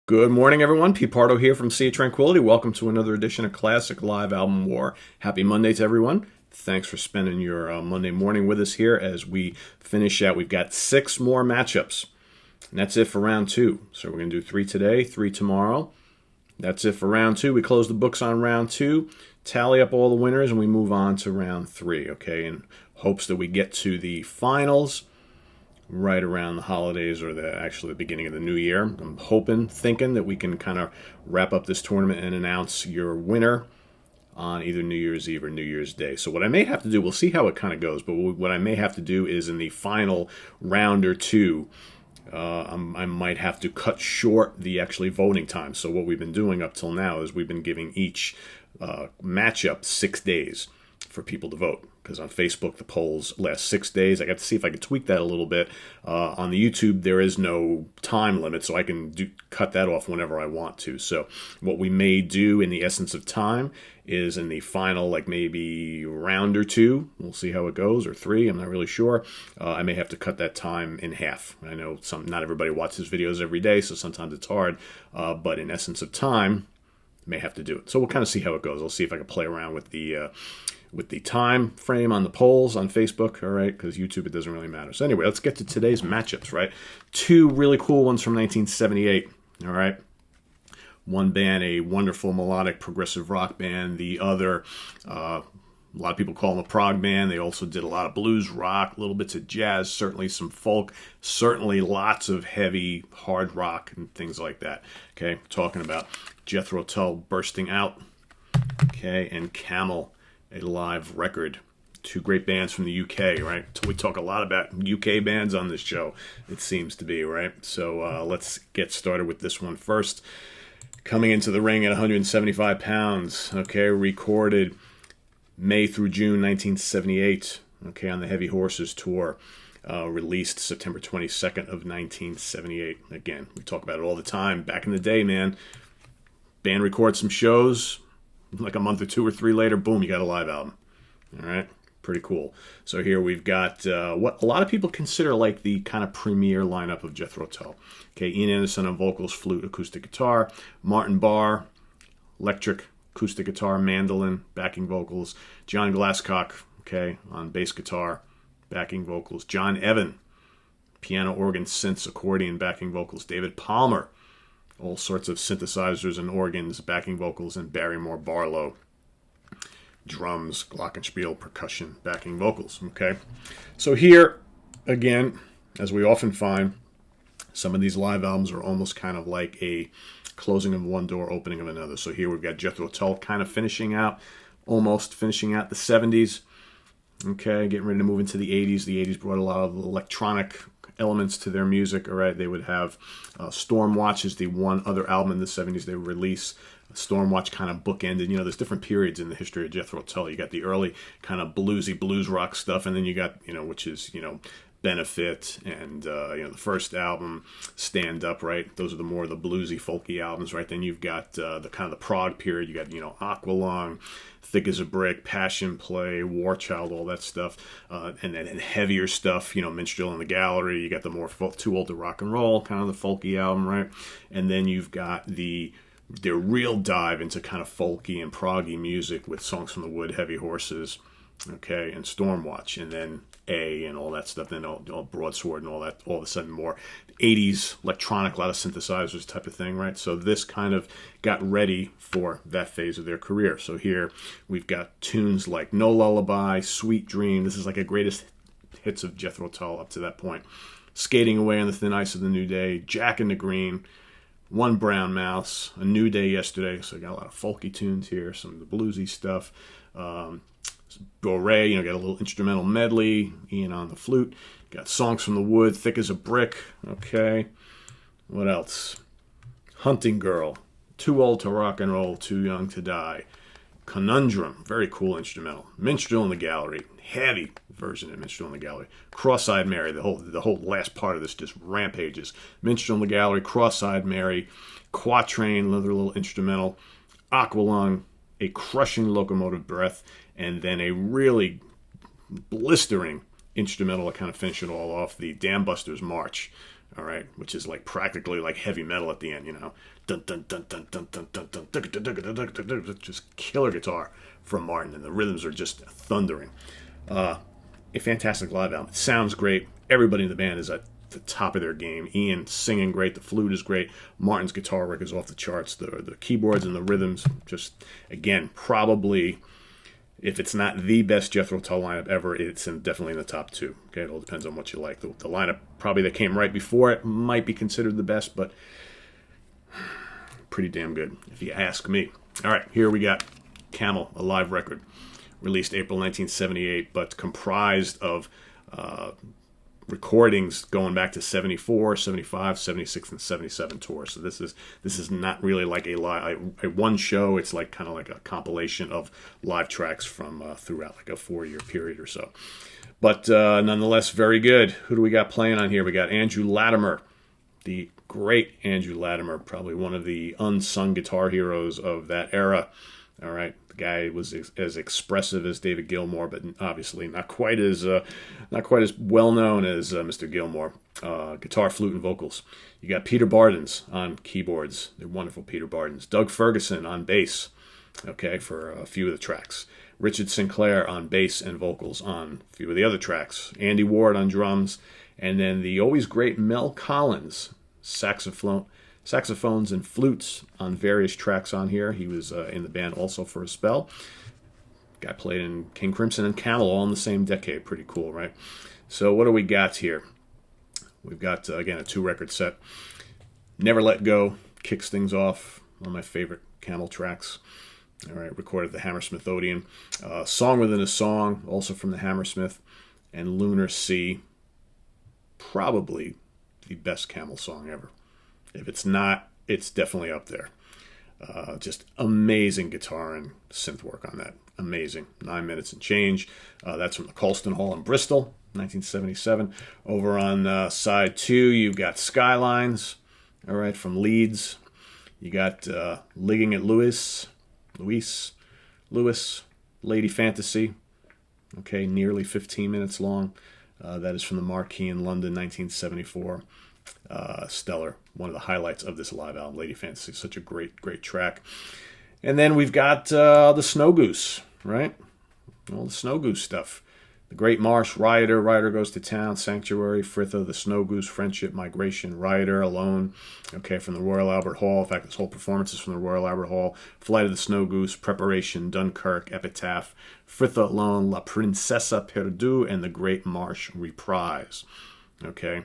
Good morning, everyone. Pete Pardo here from Sea of Tranquility. Welcome to another edition of Classic Live Album War. Happy Monday to everyone. Thanks for spending your Monday morning with us here as we finish out. We've got 6 more matchups, and that's it for round 2. So we're going to do 3 today, 3 tomorrow. That's it for round 2. We close the books on round 2, tally up all the winners, and we move on to round 3, okay, in hopes that we get to the finals right around the holidays or the beginning of the new year. I'm thinking that we can kind of wrap up this tournament and announce your winner on either New Year's Eve or New Year's Day. So what I may have to do, we'll see how it kind of goes, but what I may have to do is in the final round or two, I might have to cut short the actually voting time. So what we've been doing up till now is we've been giving each matchup 6 days for people to vote, because on Facebook the polls last 6 days. I got to see if I could tweak that a little bit. On the YouTube there is no time limit, so I can cut that off whenever I want to. So what we may do in the essence of time is in the final, like maybe round or 2, we'll see how it goes, or 3, I'm not really sure. I may have to cut that time in half. I know not everybody watches videos every day, so sometimes it's hard, but in essence of time, may have to do it. So we'll kind of see how it goes. I'll see if I can play around with the time frame on the polls on Facebook, all right, because YouTube, it doesn't really matter. So anyway, let's get to today's matchups, right? 2 really cool ones from 1978, all right? One band, a wonderful melodic progressive rock band. The other, a lot of people call them a prog band. They also did a lot of blues rock, little bits of jazz, certainly some folk, certainly lots of heavy hard rock and things like that, okay? Talking about Jethro Tull Bursting Out, okay, and Camel A Live Record. 2 great bands from the UK, right? We talk a lot about UK bands on this show, it seems to be, right? So let's get started with this one first. Coming into the ring at 175 pounds, okay, recorded May through June 1978, okay, on the Heavy Horses tour. Released September 22nd of 1978. Again, we talk about it all the time. Back in the day, man, band records some shows, like a month or 2 or 3 later, boom, you got a live album. All right, pretty cool. So here we've got what a lot of people consider like the kind of premier lineup of Jethro Tull. Okay, Ian Anderson on vocals, flute, acoustic guitar. Martin Barr, electric, acoustic guitar, mandolin, backing vocals. John Glasscock, okay, on bass guitar, backing vocals. John Evan, piano, organ, synths, accordion, backing vocals. David Palmer, all sorts of synthesizers and organs, backing vocals, and Barrymore Barlow, drums, glockenspiel, percussion, backing vocals, okay? So here, again, as we often find, some of these live albums are almost kind of like a closing of one door, opening of another. So here we've got Jethro Tull kind of almost finishing out the 70s, okay, getting ready to move into the 80s. The 80s brought a lot of electronic elements to their music, all right? They would have Stormwatch is the one other album in the 70s they would release. Stormwatch kind of bookended. There's different periods in the history of Jethro Tull. You got the early kind of bluesy blues rock stuff, and then you got, which is, Benefit and, the first album, Stand Up, right? Those are the more the bluesy, folky albums, right? Then you've got the kind of the prog period. You got, Aqualung, Thick as a Brick, Passion Play, War Child, all that stuff. And then heavier stuff, Minstrel in the Gallery. You got the more Too Old to Rock and Roll, kind of the folky album, right? And then you've got their real dive into kind of folky and proggy music with Songs from the Wood, Heavy Horses, okay, and Stormwatch, and then A and all that stuff, then all Broadsword and all that, all of a sudden more 80s electronic, a lot of synthesizers type of thing, right? So this kind of got ready for that phase of their career. So here we've got tunes like No Lullaby, Sweet Dream. This is like a greatest hits of Jethro Tull up to that point. Skating Away on the Thin Ice of the New Day, Jack in the Green, One Brown Mouse, A New Day Yesterday. So I got a lot of folky tunes here, some of the bluesy stuff. Bore, got a little instrumental medley, Ian on the flute. Got Songs from the Wood, Thick as a Brick, okay. What else? Hunting Girl, Too Old to Rock and Roll, Too Young to Die. Conundrum, very cool instrumental. Minstrel in the Gallery, heavy version of Minstrel in the Gallery. Cross-Eyed Mary, the whole last part of this just rampages. Minstrel in the Gallery, Cross-Eyed Mary, Quatrain, another little instrumental. Aqualung, A Crushing Locomotive Breath, and then a really blistering instrumental to kind of finish it all off, the Dam Busters March. all right, which is like practically like heavy metal at the end, dun dun dun dun dun dun dun dun dun dun dun dun dun dun, just killer guitar from Martin, and the rhythms are just thundering. A fantastic live album. It sounds great. Everybody in the band is at the top of their game. Ian singing great. The flute is great. Martin's guitar work is off the charts. The keyboards and the rhythms, just, again, probably, if it's not the best Jethro Tull lineup ever, it's definitely in the top 2. Okay, it all depends on what you like. The lineup probably that came right before it might be considered the best, but pretty damn good, if you ask me. All right, here we got Camel, a live record, released April 1978, but comprised of recordings going back to 74, 75, 76, and 77 tours. So this is not really like a one show. It's like kind of like a compilation of live tracks from throughout like a 4-year period or so. But nonetheless, very good. Who do we got playing on here? We got Andrew Latimer, the great Andrew Latimer, probably one of the unsung guitar heroes of that era. All right, the guy was as expressive as David Gilmour, but obviously not quite as well known as Mr. Gilmour. Guitar, flute, and vocals. You got Peter Bardens on keyboards. They're wonderful Peter Bardens. Doug Ferguson on bass. Okay, for a few of the tracks. Richard Sinclair on bass and vocals on a few of the other tracks. Andy Ward on drums, and then the always great Mel Collins, saxophones and flutes on various tracks on here. He was in the band also for a spell. Guy played in King Crimson and Camel all in the same decade. Pretty cool, right? So what do we got here? We've got, again, a 2-record set. Never Let Go kicks things off. One of my favorite Camel tracks. All right, recorded at the Hammersmith Odeon. Song Within a Song, also from the Hammersmith. And Lunar Sea, probably the best Camel song ever. If it's not, it's definitely up there. Just amazing guitar and synth work on that. Amazing. 9 minutes and change. That's from the Colston Hall in Bristol, 1977. Over on side 2, you've got Skylines, all right, from Leeds. You got Ligging at Lewis, Lady Fantasy, okay, nearly 15 minutes long. That is from the Marquee in London, 1974. Stellar. One of the highlights of this live album, Lady Fantasy. Such a great track. And then we've got the Snow Goose, right? All the Snow Goose stuff. The Great Marsh, Rioter, Rioter Goes to Town, Sanctuary, Fritha, The Snow Goose, Friendship, Migration, Rioter, Alone, okay, from the Royal Albert Hall. In fact, this whole performance is from the Royal Albert Hall. Flight of the Snow Goose, Preparation, Dunkirk, Epitaph, Fritha Alone, La Princesa Perdue, and The Great Marsh Reprise, okay?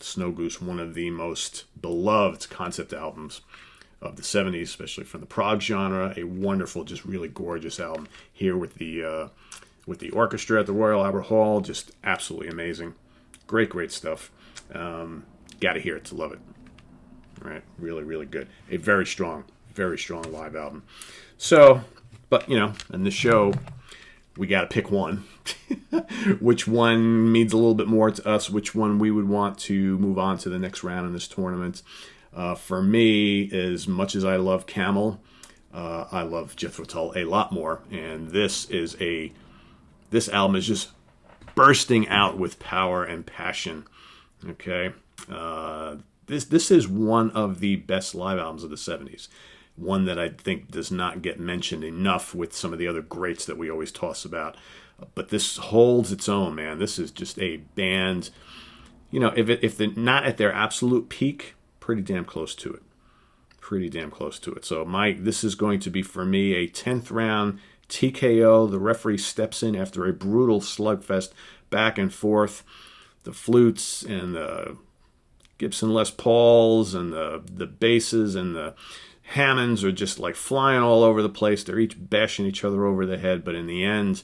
Snow Goose, one of the most beloved concept albums of the 70s, especially from the prog genre. A wonderful, just really gorgeous album here with the orchestra at the Royal Albert Hall. Just absolutely amazing. Great stuff. Gotta hear it to love it. All right, really good. A very strong live album. So, but in this show, we got to pick one. Which one means a little bit more to us, which one we would want to move on to the next round in this tournament. For me, as much as I love Camel, I love Jethro Tull a lot more. And this album is just bursting out with power and passion. Okay? This is one of the best live albums of the 70s. One that I think does not get mentioned enough with some of the other greats that we always toss about. But this holds its own, man. This is just a band, if they're not at their absolute peak, pretty damn close to it. So this is going to be, for me, a 10th round TKO. The referee steps in after a brutal slugfest back and forth. The flutes and the Gibson Les Pauls and the basses and the Hammonds are just like flying all over the place. They're each bashing each other over the head, but in the end,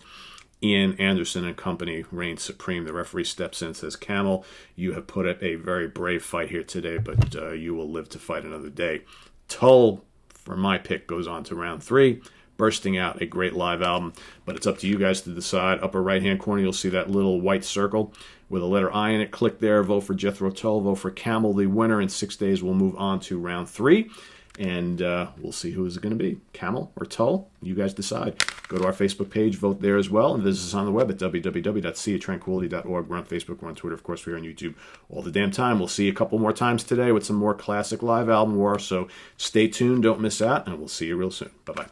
Ian Anderson and company reigns supreme. The referee steps in and says, Camel, you have put up a very brave fight here today, but you will live to fight another day. Tull, for my pick, goes on to round 3, Bursting Out, a great live album, but it's up to you guys to decide. Upper right-hand corner, you'll see that little white circle with a letter I in it. Click there, vote for Jethro Tull, vote for Camel, the winner. In 6 days, we'll move on to round 3. and we'll see who is it going to be, Camel or Tull. You guys decide. Go to our Facebook page, vote there as well, and visit us on the web at www.seatranquility.org. We're on Facebook, we're on Twitter, of course, we're on YouTube all the damn time. We'll see you a couple more times today with some more classic live album war, so stay tuned, don't miss out, and we'll see you real soon. Bye-bye.